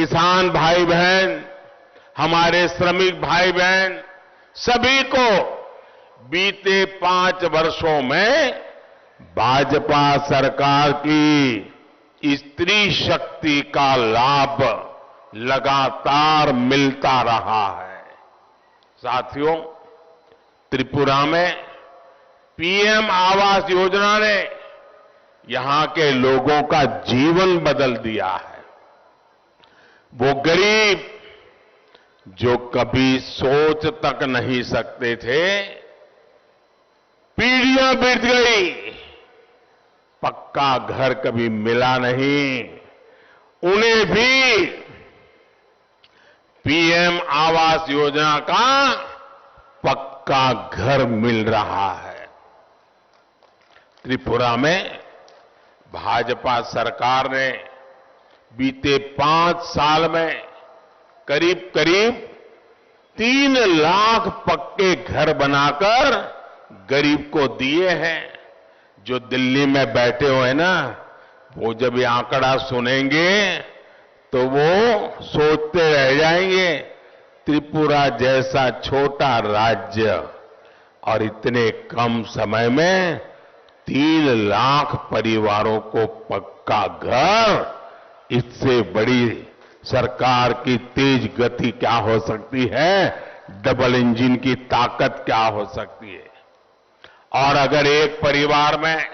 किसान भाई बहन, हमारे श्रमिक भाई बहन, सभी को बीते 5 वर्षों में भाजपा सरकार की स्त्री शक्ति का लाभ लगातार मिलता रहा है। साथियों, त्रिपुरा में पीएम आवास योजना ने यहां के लोगों का जीवन बदल दिया है। वो गरीब जो कभी सोच तक नहीं सकते थे, पीढ़ियां बीत गई, पक्का घर कभी मिला नहीं, उन्हें भी पीएम आवास योजना का पक्का घर मिल रहा है। त्रिपुरा में भाजपा सरकार ने बीते 5 साल में करीब करीब 3 लाख पक्के घर बनाकर गरीब को दिए हैं। जो दिल्ली में बैठे हुए हैं ना, वो जब ये आंकड़ा सुनेंगे तो वो सोचते रह जाएंगे, त्रिपुरा जैसा छोटा राज्य और इतने कम समय में 3 लाख परिवारों को पक्का घर, इससे बड़ी सरकार की तेज गति क्या हो सकती है, डबल इंजन की ताकत क्या हो सकती है। और अगर एक परिवार में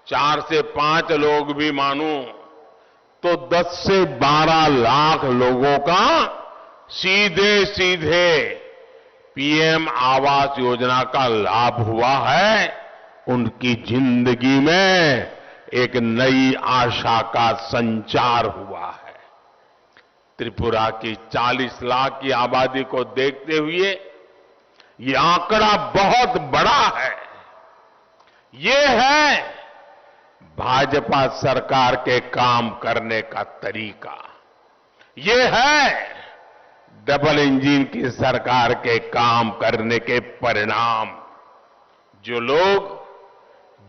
4 से 5 लोग भी मानूं तो 10 से 12 लाख लोगों का सीधे सीधे पीएम आवास योजना का लाभ हुआ है। उनकी जिंदगी में एक नई आशा का संचार हुआ है। त्रिपुरा की 40 लाख की आबादी को देखते हुए ये आंकड़ा बहुत बड़ा है। ये है भाजपा सरकार के काम करने का तरीका। ये है डबल इंजन की सरकार के काम करने के परिणाम। जो लोग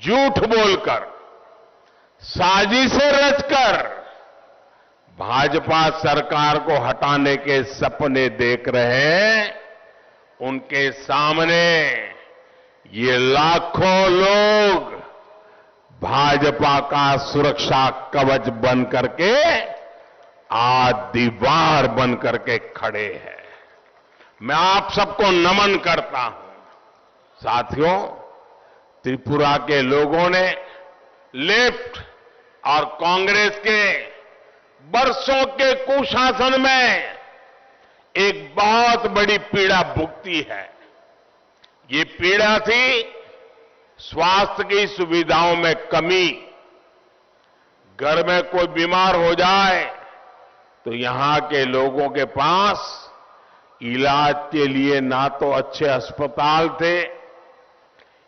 झूठ बोलकर, साजिशें रचकर भाजपा सरकार को हटाने के सपने देख रहे हैं, उनके सामने ये लाखों लोग भाजपा का सुरक्षा कवच बन करके आज दीवार बन करके खड़े हैं। मैं आप सबको नमन करता हूं। साथियों, त्रिपुरा के लोगों ने लेफ्ट और कांग्रेस के बरसों के कुशासन में एक बहुत बड़ी पीड़ा भुगती है। ये पीड़ा थी स्वास्थ्य की सुविधाओं में कमी। घर में कोई बीमार हो जाए तो यहां के लोगों के पास इलाज के लिए ना तो अच्छे अस्पताल थे,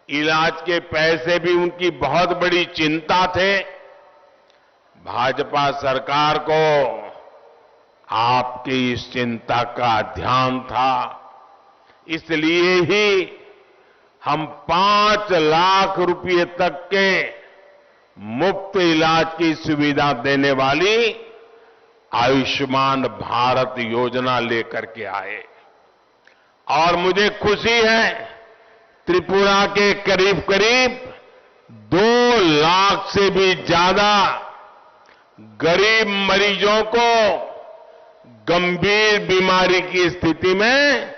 इलाज के पैसे भी उनकी बहुत बड़ी चिंता थे। भाजपा सरकार को आपकी इस चिंता का ध्यान था, इसलिए ही हम 5 लाख रुपए तक के मुफ्त इलाज की सुविधा देने वाली आयुष्मान भारत योजना लेकर के आए। और मुझे खुशी है, त्रिपुरा के करीब करीब 2 लाख से भी ज्यादा गरीब मरीजों को गंभीर बीमारी की स्थिति में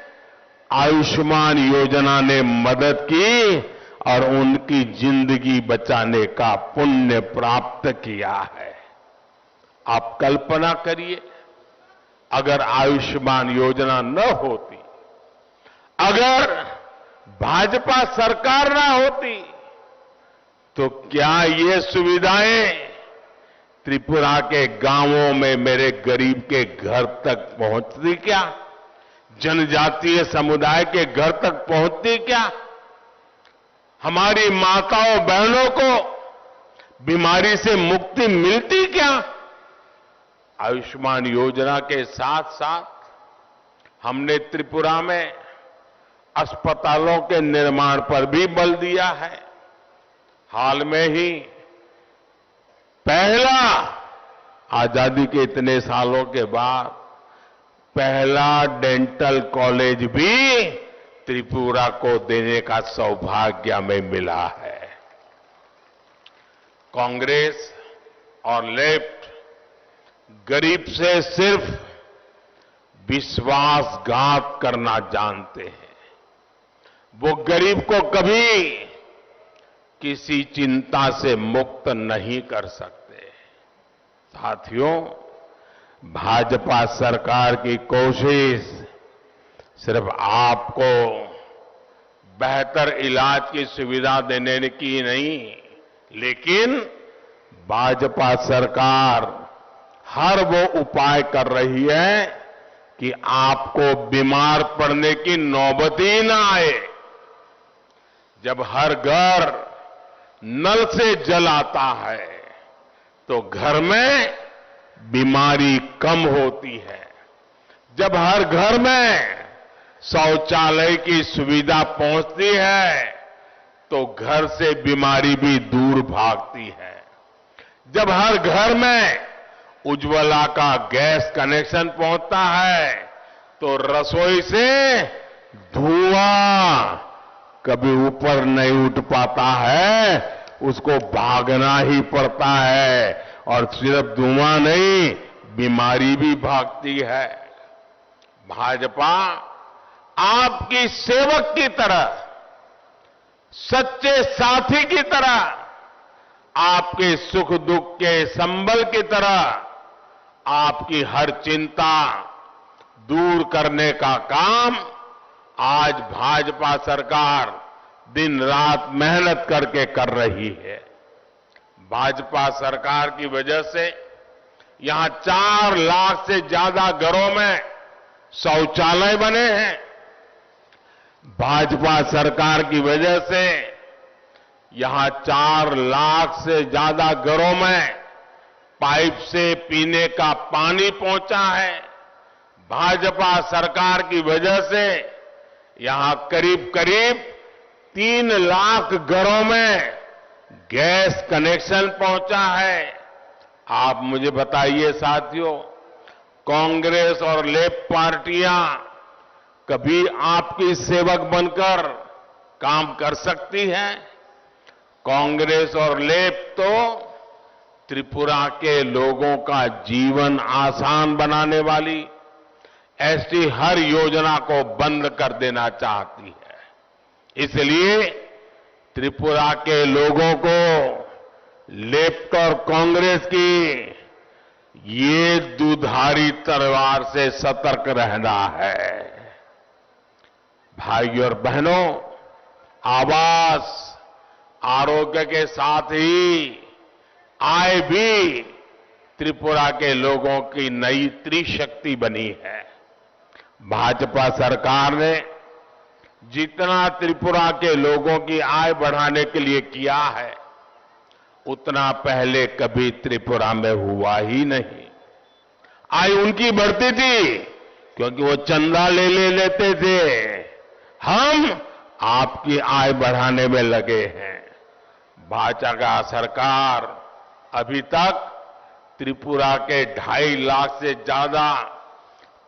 आयुष्मान योजना ने मदद की और उनकी जिंदगी बचाने का पुण्य प्राप्त किया है। आप कल्पना करिए, अगर आयुष्मान योजना न होती, अगर भाजपा सरकार ना होती, तो क्या ये सुविधाएं त्रिपुरा के गांवों में मेरे गरीब के घर तक पहुंचती क्या? जनजातीय समुदाय के घर तक पहुंचती क्या? हमारी माताओं बहनों को बीमारी से मुक्ति मिलती क्या? आयुष्मान योजना के साथ साथ हमने त्रिपुरा में अस्पतालों के निर्माण पर भी बल दिया है। हाल में ही पहला आजादी के इतने सालों के बाद पहला डेंटल कॉलेज भी त्रिपुरा को देने का सौभाग्य हमें मिला है। कांग्रेस और लेफ्ट गरीब से सिर्फ विश्वासघात करना जानते हैं। वो गरीब को कभी किसी चिंता से मुक्त नहीं कर सकते। साथियों, भाजपा सरकार की कोशिश सिर्फ आपको बेहतर इलाज की सुविधा देने की नहीं, लेकिन भाजपा सरकार हर वो उपाय कर रही है कि आपको बीमार पड़ने की नौबत ही ना आए। जब हर घर नल से जल आता है तो घर में बीमारी कम होती है। जब हर घर में शौचालय की सुविधा पहुंचती है तो घर से बीमारी भी दूर भागती है। जब हर घर में उज्ज्वला का गैस कनेक्शन पहुंचता है तो रसोई से धुआं कभी ऊपर नहीं उठ पाता है, उसको भागना ही पड़ता है। और सिर्फ धुआं नहीं, बीमारी भी भागती है। भाजपा आपकी सेवक की तरह, सच्चे साथी की तरह, आपके सुख दुख के संबल की तरह आपकी हर चिंता दूर करने का काम आज भाजपा सरकार दिन रात मेहनत करके कर रही है। भाजपा सरकार की वजह से यहां 4 लाख से ज्यादा घरों में शौचालय बने हैं। भाजपा सरकार की वजह से यहां 4 लाख से ज्यादा घरों में पाइप से पीने का पानी पहुंचा है। भाजपा सरकार की वजह से यहां करीब करीब 3 लाख घरों में गैस कनेक्शन पहुंचा है। आप मुझे बताइए साथियों, कांग्रेस और लेफ्ट पार्टियां कभी आपकी सेवक बनकर काम कर सकती हैं? कांग्रेस और लेफ्ट तो त्रिपुरा के लोगों का जीवन आसान बनाने वाली ऐसी हर योजना को बंद कर देना चाहती है। इसलिए त्रिपुरा के लोगों को लेफ्ट और कांग्रेस की ये दुधारी तलवार से सतर्क रहना है। भाइयों और बहनों, आवास, आरोग्य के साथ ही आय भी त्रिपुरा के लोगों की नई त्रिशक्ति बनी है। भाजपा सरकार ने जितना त्रिपुरा के लोगों की आय बढ़ाने के लिए किया है, उतना पहले कभी त्रिपुरा में हुआ ही नहीं। आय उनकी बढ़ती थी क्योंकि वो चंदा ले लेते थे। हम आपकी आय बढ़ाने में लगे हैं। भाजपा सरकार अभी तक त्रिपुरा के 2.5 लाख से ज्यादा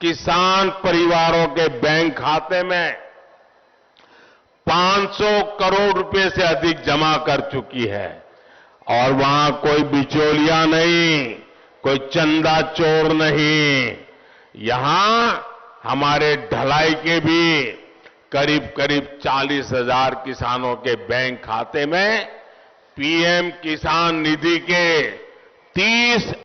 किसान परिवारों के बैंक खाते में 500 करोड़ रुपए से अधिक जमा कर चुकी है। और वहां कोई बिचौलिया नहीं, कोई चंदा चोर नहीं। यहां हमारे ढलाई के भी करीब करीब 40,000 किसानों के बैंक खाते में पीएम किसान निधि के 30